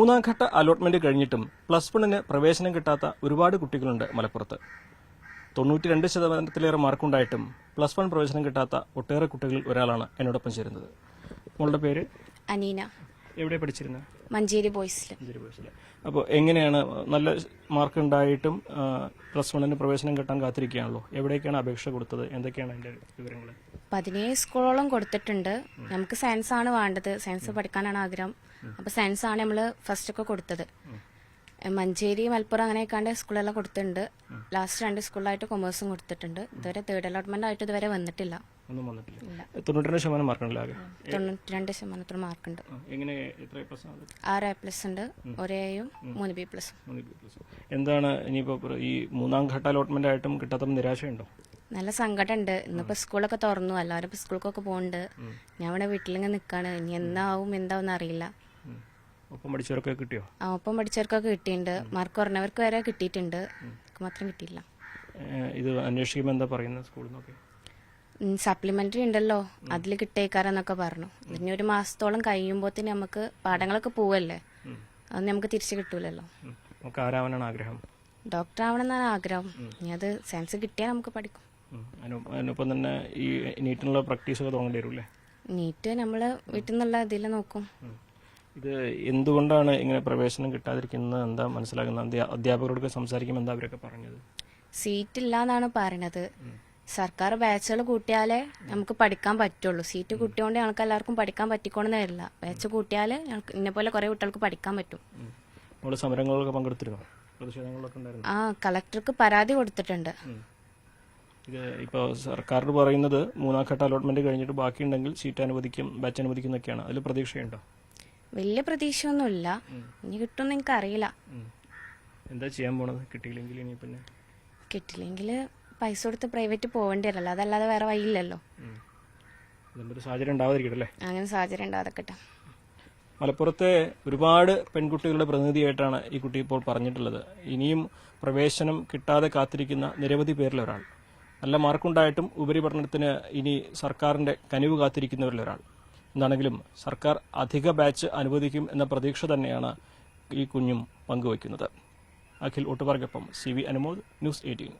മൂന്നാം ഘട്ട അലോട്ട്മെന്റ് കഴിഞ്ഞിട്ടും +1 പ്രവേശനം കിട്ടാത്ത ഒരുപാട് കുട്ടികളുണ്ട് മലപ്പുറത്ത്. 92% മാർക്കുണ്ടായിട്ടും +1 പ്രവേശനം കിട്ടാത്ത ഒട്ടേറെ കുട്ടികളിൽ ഒരാളാണ് എന്നോടൊപ്പം ചേരുന്നത്. മോളുടെ പേര്? അനീന. എവിടെ പഠിച്ചിരുന്നത്? മഞ്ചേരി ബോയ്സിൽ. അപ്പോൾ എങ്ങനെയാണ്, നല്ല മാർക്ക് ഉണ്ടായിട്ടും +1 പ്രവേശനം കിട്ടാൻ കാത്തിരിക്കുകയാണല്ലോ, എവിടേക്കാണ് അപേക്ഷ കൊടുത്തത്, എന്തൊക്കെയാണ് അതിന്റെ വിവരങ്ങൾ? 17 സ്കൂളോളം കൊടുത്തിട്ടുണ്ട്. നമുക്ക് സയൻസ് ആണ് വേണ്ടത്, സയൻസ് പഠിക്കാനാണ് ആഗ്രഹം. അപ്പൊ സയൻസ് ആണ് നമ്മള് ഫസ്റ്റ് ഒക്കെ കൊടുത്തത്. മഞ്ചേരി, മലപ്പുറം അങ്ങനെയൊക്കെ സ്കൂളെല്ലാം കൊടുത്തിട്ടുണ്ട്. ലാസ്റ്റ് 2 സ്കൂളിലായിട്ട് കൊമേഴ്സും കൊടുത്തിട്ടുണ്ട്. ഇതുവരെ തേർഡ് അലോട്ട്മെന്റ് ആയിട്ട് ഇതുവരെ വന്നിട്ടില്ല. 92% മാർക്കുണ്ടല്ലോ. 92% മാർക്കുണ്ട്. 6 A+ ഉണ്ട്, 1 Aയും 3 B+. എന്താണ് ഇനിയിപ്പോ ഈ മൂന്നാം ഘട്ട അലോട്ട്മെന്റ് ആയിട്ടും കിട്ടാത്ത നിരാശയുണ്ടോ? നല്ല സങ്കടമുണ്ട്. ഇന്നിപ്പോ സ്കൂളൊക്കെ തുറന്നു, എല്ലാവരും ഇപ്പൊ സ്കൂൾക്കൊക്കെ പോകുന്നുണ്ട്. ഞാൻ ഇവിടെ വീട്ടിലിങ്ങനെ നിൽക്കാണ്. ഇനി എന്താവും അറിയില്ല. ഒപ്പം പഠിച്ചവർക്കൊക്കെ കിട്ടിയോ? ഒപ്പം പഠിച്ചവർക്കൊക്കെ കിട്ടിയിട്ടുണ്ട്. മാർക്ക് കുറഞ്ഞവർക്ക് വരെ കിട്ടിയിട്ടുണ്ട്, മാത്രം കിട്ടിയില്ല. ഇത് അന്വേഷിക്കുമ്പോൾ എന്താ പറയുന്നത് സ്കൂളിൽ നിന്നൊക്കെ? സപ്ലിമെന്ററി ഉണ്ടല്ലോ, അതിൽ കിട്ടേക്കാരെന്നൊക്കെ പറഞ്ഞു. ഇനി 1 മാസത്തോളം കഴിയുമ്പോഴത്തേന് നമുക്ക് പാഠങ്ങളൊക്കെ പോവല്ലേ, അത് നമുക്ക് തിരിച്ചു കിട്ടൂലല്ലോ. ആരാവാനാണ് ആഗ്രഹം? ഡോക്ടർ ആവണമെന്നാണ് ആഗ്രഹം. ഇനി അത് സയൻസ് കിട്ടിയാൽ നമുക്ക് പഠിക്കും. അതിനൊപ്പം തന്നെ ഈ നീറ്റിനുള്ള പ്രാക്ടീസ് ഒക്കെ തുടങ്ങേണ്ടി വരും. നീറ്റ് നമ്മള് വീട്ടിൽ നിന്നുള്ള ഇതിൽ നോക്കും. ഇത് എന്തുകൊണ്ടാണ് ഇങ്ങനെ പ്രവേശനം കിട്ടാതിരിക്കുന്നത്, എന്താ മനസ്സിലാക്കുന്നത്? അധ്യാപകരോടൊക്കെ സംസാരിക്കുമ്പോൾ എന്താ അവരൊക്കെ പറഞ്ഞത്? സീറ്റ് ഇല്ല എന്നാണ് പറയണത്. സർക്കാർ ബാച്ചുകൾ കൂട്ടിയാലേ നമുക്ക് പഠിക്കാൻ പറ്റുള്ളൂ. സീറ്റ് കൂട്ടിയോണ്ട് ഞങ്ങൾക്ക് എല്ലാവർക്കും പഠിക്കാൻ പറ്റിക്കോണെന്ന് വരില്ല. ബാച്ച് കൂട്ടിയാല് ഇന്നെ പോലെ കുറെ കുട്ടികൾക്ക് പഠിക്കാൻ പറ്റും. സമരങ്ങളൊക്കെ പങ്കെടുത്തിരുന്നോ? പ്രതിഷേധങ്ങളൊക്കെ ഉണ്ടായിരുന്നു? കളക്ടർക്ക് പരാതി കൊടുത്തിട്ടുണ്ട്. ഇത് ഇപ്പോൾ സർക്കാർ പറയുന്നത് മൂന്നാം ഘട്ട അലോട്ട്മെന്റ് കഴിഞ്ഞിട്ട് ബാക്കിയുണ്ടെങ്കിൽ സീറ്റ് അനുവദിക്കും, ബാച്ച് അനുവദിക്കും എന്നൊക്കെയാണ്. അതിൽ പ്രതീക്ഷയുണ്ടോ? വലിയ പ്രതീക്ഷയൊന്നുമില്ല. ഇനി കിട്ടുമെന്ന് എനിക്ക് അറിയില്ല. എന്താ ചെയ്യാൻ പോണത് കിട്ടിയില്ലെങ്കിൽ? ഇനി പിന്നെ കിട്ടില്ലെങ്കിൽ പൈസ കൊടുത്ത് പ്രൈവറ്റ് പോവേണ്ടി വരല്ലോ, അതല്ലാതെ വേറെ വഴിയില്ലല്ലോ. സാഹചര്യം ഉണ്ടാവാതിരിക്കട്ടെ. അങ്ങനെ സാഹചര്യം ഉണ്ടാകാതിരിക്കട്ടെ. മലപ്പുറത്തെ ഒരുപാട് പെൺകുട്ടികളുടെ പ്രതിനിധിയായിട്ടാണ് ഈ കുട്ടി ഇപ്പോൾ പറഞ്ഞിട്ടുള്ളത്. ഇനിയും പ്രവേശനം കിട്ടാതെ കാത്തിരിക്കുന്ന നിരവധി പേരിൽ ഒരാൾ. നല്ല മാർക്കുണ്ടായിട്ടും ഉപരിപഠനത്തിന് ഇനി സർക്കാരിന്റെ കനിവ് കാത്തിരിക്കുന്നവരിലൊരാൾ. എന്താണെങ്കിലും സർക്കാർ അധിക ബാച്ച് അനുവദിക്കും എന്ന പ്രതീക്ഷ തന്നെയാണ് ഈ കുഞ്ഞും പങ്കുവയ്ക്കുന്നത്. Akhil ഒട്ടുപാർക്കൊപ്പം CV Anumod, News 18.